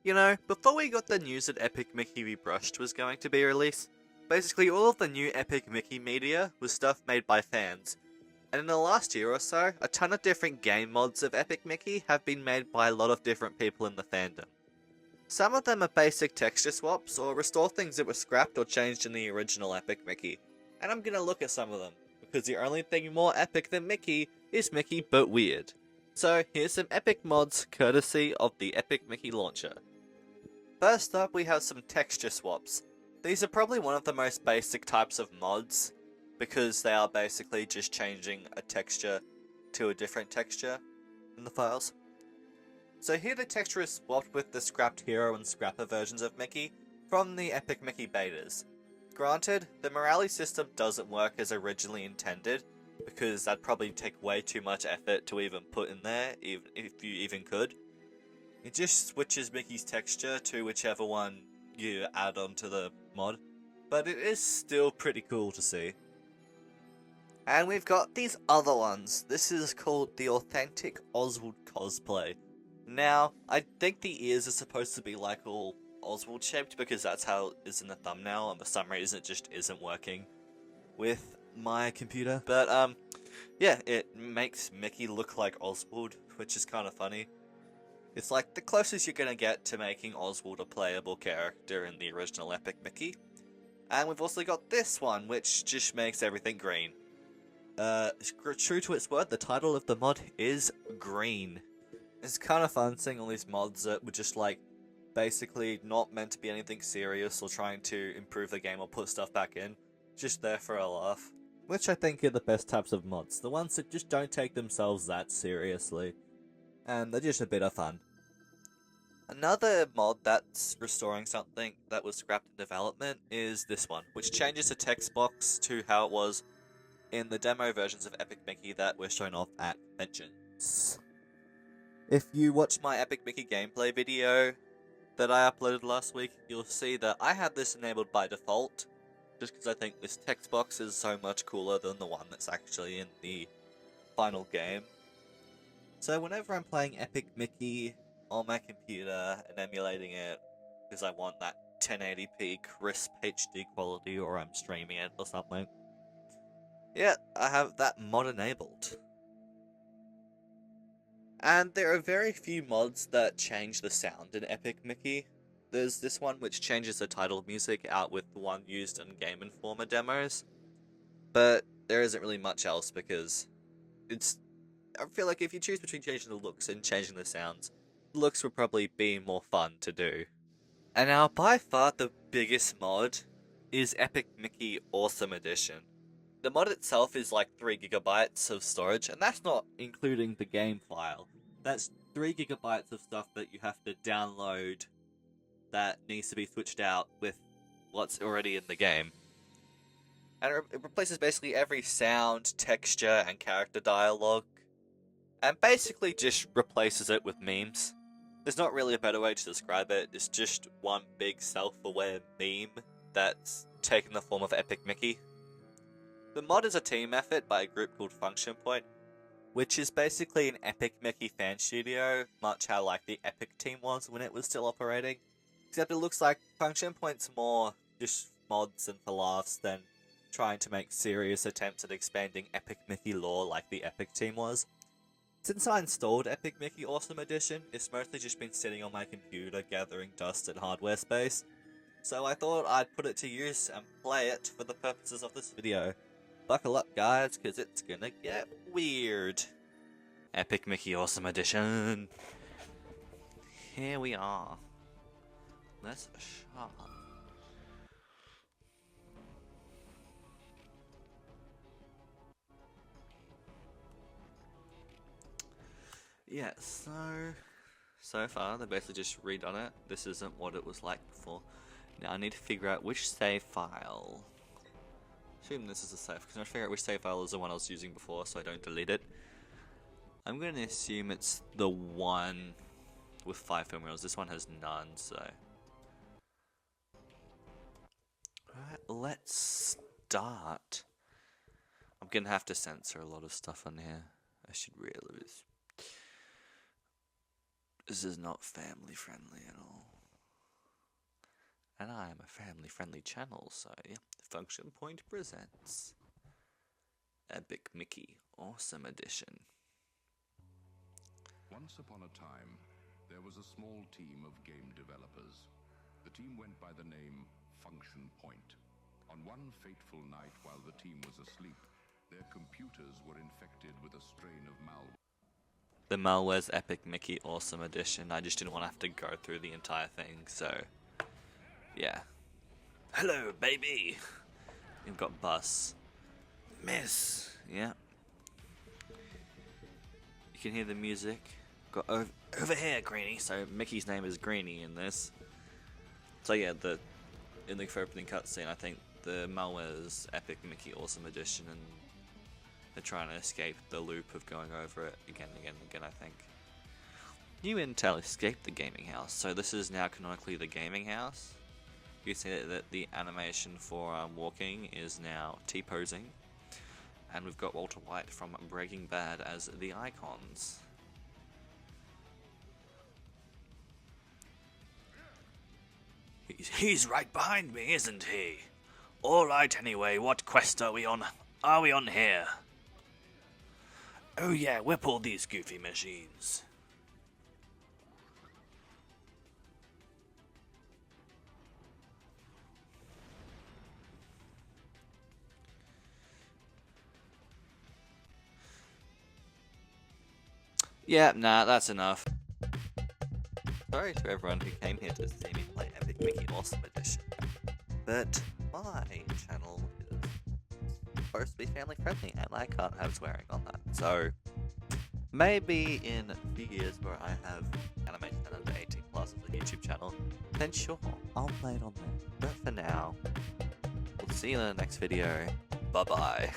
You know, before we got the news that Epic Mickey Rebrushed was going to be released, basically all of the new Epic Mickey media was stuff made by fans. And in the last year or so, a ton of different game mods of Epic Mickey have been made by a lot of different people in the fandom. Some of them are basic texture swaps, or restore things that were scrapped or changed in the original Epic Mickey. And I'm gonna look at some of them, because the only thing more epic than Mickey is Mickey but weird. So here's some epic mods courtesy of the Epic Mickey launcher. First up, we have some texture swaps. These are probably one of the most basic types of mods, because they are basically just changing a texture to a different texture in the files. So here the texture is swapped with the scrapped hero and scrapper versions of Mickey from the Epic Mickey betas. Granted, the morale system doesn't work as originally intended, because that'd probably take way too much effort to even put in there, even if you even could. It just switches Mickey's texture to whichever one you add onto the mod, but it is still pretty cool to see. And we've got these other ones. This is called the Authentic Oswald Cosplay. Now, I think the ears are supposed to be like all Oswald shaped because that's how it is in the thumbnail, and for some reason it just isn't working with my computer. But yeah, it makes Mickey look like Oswald, which is kind of funny. It's like the closest you're gonna get to making Oswald a playable character in the original Epic Mickey. And we've also got this one, which just makes everything green. True to its word, the title of the mod is Green. It's kind of fun seeing all these mods that were just like, basically not meant to be anything serious or trying to improve the game or put stuff back in. Just there for a laugh. Which I think are the best types of mods. The ones that just don't take themselves that seriously. And they're just a bit of fun. Another mod that's restoring something that was scrapped in development is this one, which changes the text box to how it was in the demo versions of Epic Mickey that were shown off at conventions. If you watch my Epic Mickey gameplay video that I uploaded last week, you'll see that I had this enabled by default, just because I think this text box is so much cooler than the one that's actually in the final game. So whenever I'm playing Epic Mickey on my computer and emulating it, because I want that 1080p crisp HD quality or I'm streaming it or something, yeah, I have that mod enabled. And there are very few mods that change the sound in Epic Mickey. There's this one which changes the title music out with the one used in Game Informer demos, but there isn't really much else because I feel like if you choose between changing the looks and changing the sounds, the looks would probably be more fun to do. And now, by far the biggest mod is Epic Mickey Awesome Edition. The mod itself is like 3 gigabytes of storage, and that's not including the game file. That's 3 gigabytes of stuff that you have to download that needs to be switched out with what's already in the game. And it replaces basically every sound, texture, and character dialogue, and basically just replaces it with memes. There's not really a better way to describe it, it's just one big self-aware meme that's taken the form of Epic Mickey. The mod is a team effort by a group called Function Point, which is basically an Epic Mickey fan studio, much how like the Epic team was when it was still operating. Except it looks like Function Point's more just mods and for laughs than trying to make serious attempts at expanding Epic Mickey lore like the Epic team was. Since I installed Epic Mickey Awesome Edition, it's mostly just been sitting on my computer gathering dust and hardware space, so I thought I'd put it to use and play it for the purposes of this video. Buckle up guys, cause it's gonna get weird. Epic Mickey Awesome Edition. Here we are. Let's shop. Yeah, so far they basically just redone it. This isn't what it was like before. Now I need to figure out which save file. Assume this is a save, because I'm trying to figure out which save file is the one I was using before so I don't delete it. I'm going to assume it's the one with 5 film reels. This one has none, so... Alright, let's start. I'm going to have to censor a lot of stuff on here. I should realize. This is not family friendly at all. And I am a family-friendly channel, so Function Point presents Epic Mickey Awesome Edition. Once upon a time, there was a small team of game developers. The team went by the name Function Point. On one fateful night while the team was asleep, their computers were infected with a strain of malware. The malware's Epic Mickey Awesome Edition. I just didn't want to have to go through the entire thing, so yeah. Hello, baby! You've got Bus. Miss! Yeah. You can hear the music. Got over here, Greenie. So Mickey's name is Greenie in this. So yeah, in the opening cutscene, I think the malware's Epic Mickey Awesome Edition, and they're trying to escape the loop of going over it again and again and again, I think. New intel escaped the gaming house. So this is now canonically the gaming house. You can see that the animation for walking is now T-posing. And we've got Walter White from Breaking Bad as the icons. He's right behind me, isn't he? Alright anyway, what quest are we on? Are we on here? Oh yeah, whip all these goofy machines. Yeah, nah, that's enough. Sorry to everyone who came here to see me play Epic Mickey Awesome Edition, but my channel is supposed to be family friendly and I can't have swearing on that. So maybe in a few years where I have animation under 18 plus as a YouTube channel, then sure, I'll play it on there. But for now, we'll see you in the next video. Bye bye.